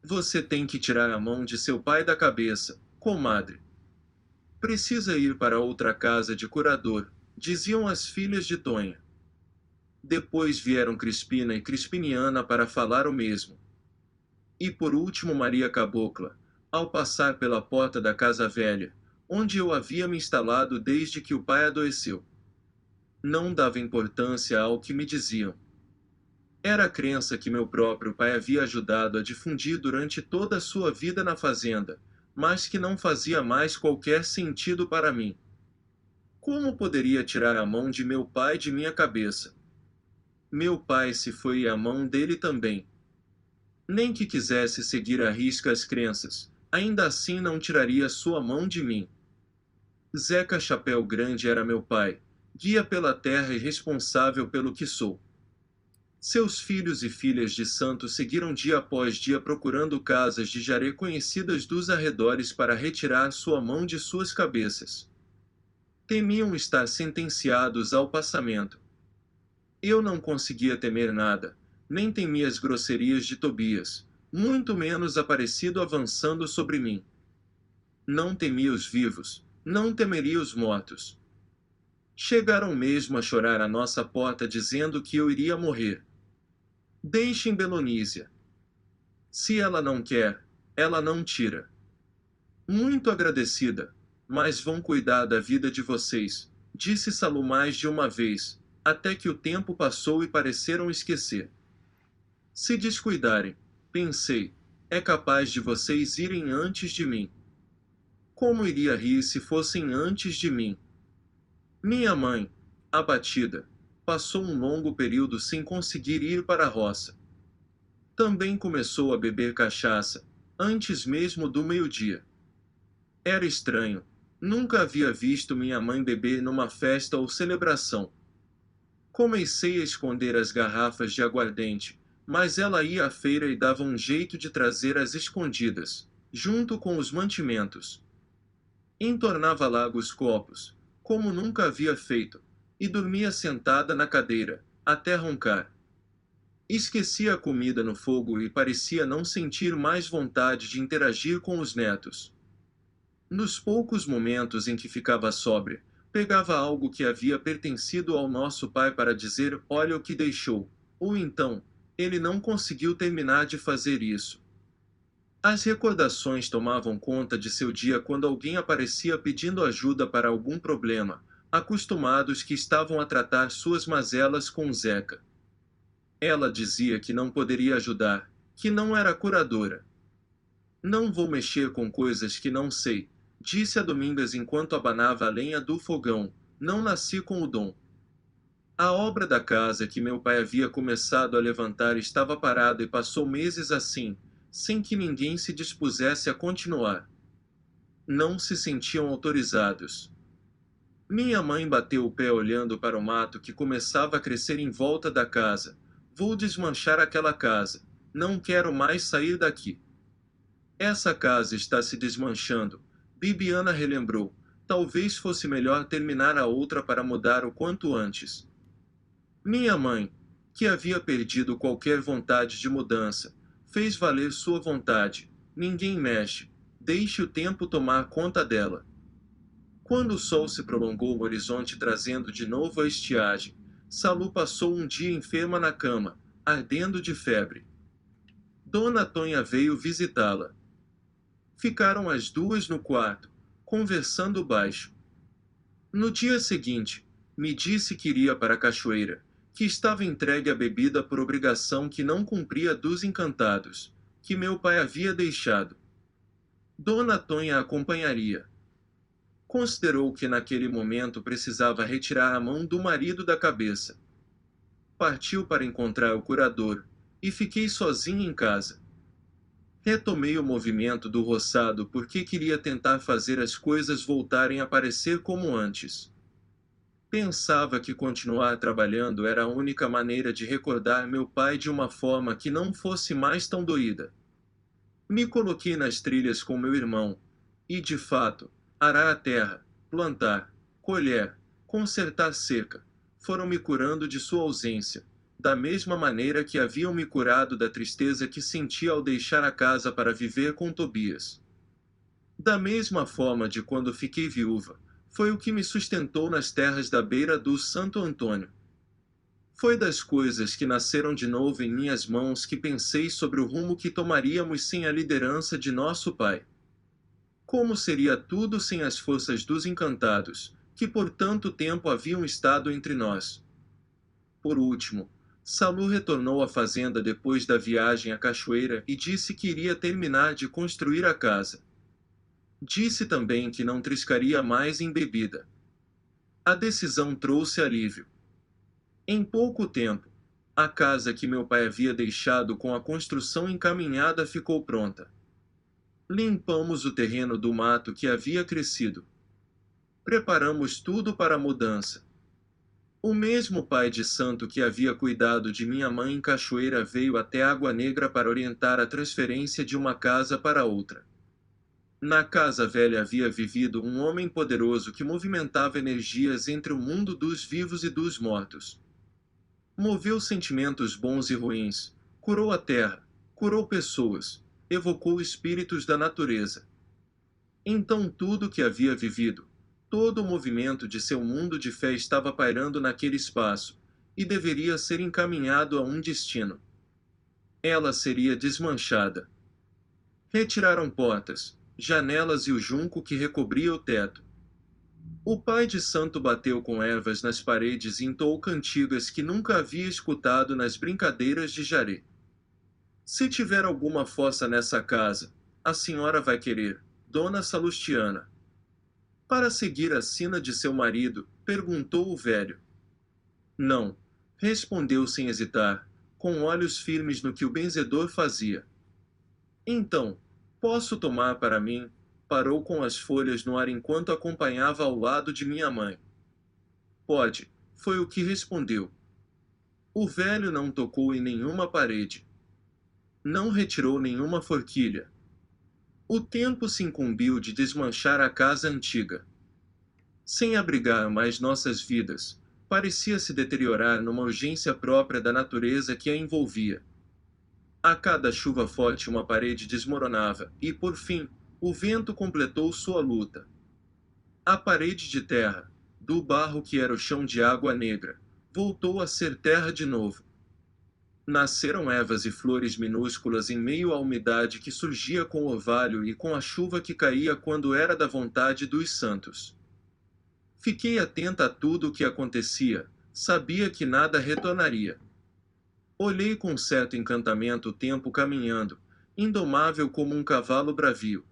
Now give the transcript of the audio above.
Você tem que tirar a mão de seu pai da cabeça, comadre. Precisa ir para outra casa de curador, diziam as filhas de Tonha. Depois vieram Crispina e Crispiniana para falar o mesmo. E por último Maria Cabocla, ao passar pela porta da casa velha, onde eu havia me instalado desde que o pai adoeceu. Não dava importância ao que me diziam. Era a crença que meu próprio pai havia ajudado a difundir durante toda a sua vida na fazenda, mas que não fazia mais qualquer sentido para mim. Como poderia tirar a mão de meu pai de minha cabeça? Meu pai se foi e a mão dele também. Nem que quisesse seguir à risca as crenças, ainda assim não tiraria sua mão de mim. Zeca Chapéu Grande era meu pai, guia pela terra e responsável pelo que sou. Seus filhos e filhas de santo seguiram dia após dia procurando casas de jaré conhecidas dos arredores para retirar sua mão de suas cabeças. Temiam estar sentenciados ao passamento. Eu não conseguia temer nada, nem temia as grosserias de Tobias, muito menos Aparecido avançando sobre mim. Não temia os vivos, não temeria os mortos. Chegaram mesmo a chorar à nossa porta dizendo que eu iria morrer. Deixem Belonísia. Se ela não quer, ela não tira. Muito agradecida, mas vão cuidar da vida de vocês, disse Salu mais de uma vez, até que o tempo passou e pareceram esquecer. Se descuidarem, pensei, é capaz de vocês irem antes de mim. Como iria rir se fossem antes de mim? Minha mãe, abatida, passou um longo período sem conseguir ir para a roça. Também começou a beber cachaça, antes mesmo do meio-dia. Era estranho, nunca havia visto minha mãe beber numa festa ou celebração. Comecei a esconder as garrafas de aguardente, mas ela ia à feira e dava um jeito de trazer as escondidas, junto com os mantimentos. Entornava lá os copos, como nunca havia feito, e dormia sentada na cadeira, até roncar. Esquecia a comida no fogo e parecia não sentir mais vontade de interagir com os netos. Nos poucos momentos em que ficava sóbria, pegava algo que havia pertencido ao nosso pai para dizer: olha o que deixou, ou então, ele não conseguiu terminar de fazer isso. As recordações tomavam conta de seu dia quando alguém aparecia pedindo ajuda para algum problema, acostumados que estavam a tratar suas mazelas com Zeca. Ela dizia que não poderia ajudar, que não era curadora. Não vou mexer com coisas que não sei, disse a Domingas enquanto abanava a lenha do fogão. Não nasci com o dom. A obra da casa que meu pai havia começado a levantar estava parada e passou meses assim, sem que ninguém se dispusesse a continuar. Não se sentiam autorizados. Minha mãe bateu o pé olhando para o mato que começava a crescer em volta da casa. Vou desmanchar aquela casa. Não quero mais sair daqui. Essa casa está se desmanchando, Bibiana relembrou. Talvez fosse melhor terminar a outra para mudar o quanto antes. Minha mãe, que havia perdido qualquer vontade de mudança, fez valer sua vontade. Ninguém mexe. Deixe o tempo tomar conta dela. Quando o sol se prolongou no horizonte trazendo de novo a estiagem, Salu passou um dia enferma na cama, ardendo de febre. Dona Tonha veio visitá-la. Ficaram as duas no quarto, conversando baixo. No dia seguinte, me disse que iria para a cachoeira, que estava entregue à bebida por obrigação que não cumpria dos encantados, que meu pai havia deixado. Dona Tonha a acompanharia. Considerou que naquele momento precisava retirar a mão do marido da cabeça. Partiu para encontrar o curador, e fiquei sozinha em casa. Retomei o movimento do roçado porque queria tentar fazer as coisas voltarem a parecer como antes. Pensava que continuar trabalhando era a única maneira de recordar meu pai de uma forma que não fosse mais tão doída. Me coloquei nas trilhas com meu irmão, e de fato, arar a terra, plantar, colher, consertar seca, foram me curando de sua ausência, da mesma maneira que haviam me curado da tristeza que senti ao deixar a casa para viver com Tobias. Da mesma forma de quando fiquei viúva, foi o que me sustentou nas terras da beira do Santo Antônio. Foi das coisas que nasceram de novo em minhas mãos que pensei sobre o rumo que tomaríamos sem a liderança de nosso pai. Como seria tudo sem as forças dos encantados, que por tanto tempo haviam estado entre nós? Por último, Salu retornou à fazenda depois da viagem à cachoeira e disse que iria terminar de construir a casa. Disse também que não triscaria mais em bebida. A decisão trouxe alívio. Em pouco tempo, a casa que meu pai havia deixado com a construção encaminhada ficou pronta. Limpamos o terreno do mato que havia crescido. Preparamos tudo para a mudança. O mesmo pai de santo que havia cuidado de minha mãe em Cachoeira veio até Água Negra para orientar a transferência de uma casa para outra. Na casa velha havia vivido um homem poderoso que movimentava energias entre o mundo dos vivos e dos mortos. Moveu sentimentos bons e ruins, curou a terra, curou pessoas, evocou espíritos da natureza. Então tudo que havia vivido, todo o movimento de seu mundo de fé estava pairando naquele espaço, e deveria ser encaminhado a um destino. Ela seria desmanchada. Retiraram portas, janelas e o junco que recobria o teto. O pai de santo bateu com ervas nas paredes e entoou cantigas que nunca havia escutado nas brincadeiras de Jaré. Se tiver alguma fossa nessa casa, a senhora vai querer, Dona Salustiana. Para seguir a sina de seu marido, perguntou o velho. Não, respondeu sem hesitar, com olhos firmes no que o benzedor fazia. Então, posso tomar para mim? Parou com as folhas no ar enquanto acompanhava ao lado de minha mãe. Pode, foi o que respondeu. O velho não tocou em nenhuma parede. Não retirou nenhuma forquilha. O tempo se incumbiu de desmanchar a casa antiga. Sem abrigar mais nossas vidas, parecia se deteriorar numa urgência própria da natureza que a envolvia. A cada chuva forte uma parede desmoronava, e por fim, o vento completou sua luta. A parede de terra, do barro que era o chão de água negra, voltou a ser terra de novo. Nasceram ervas e flores minúsculas em meio à umidade que surgia com o orvalho e com a chuva que caía quando era da vontade dos santos. Fiquei atenta a tudo o que acontecia, sabia que nada retornaria. Olhei com certo encantamento o tempo caminhando, indomável como um cavalo bravio.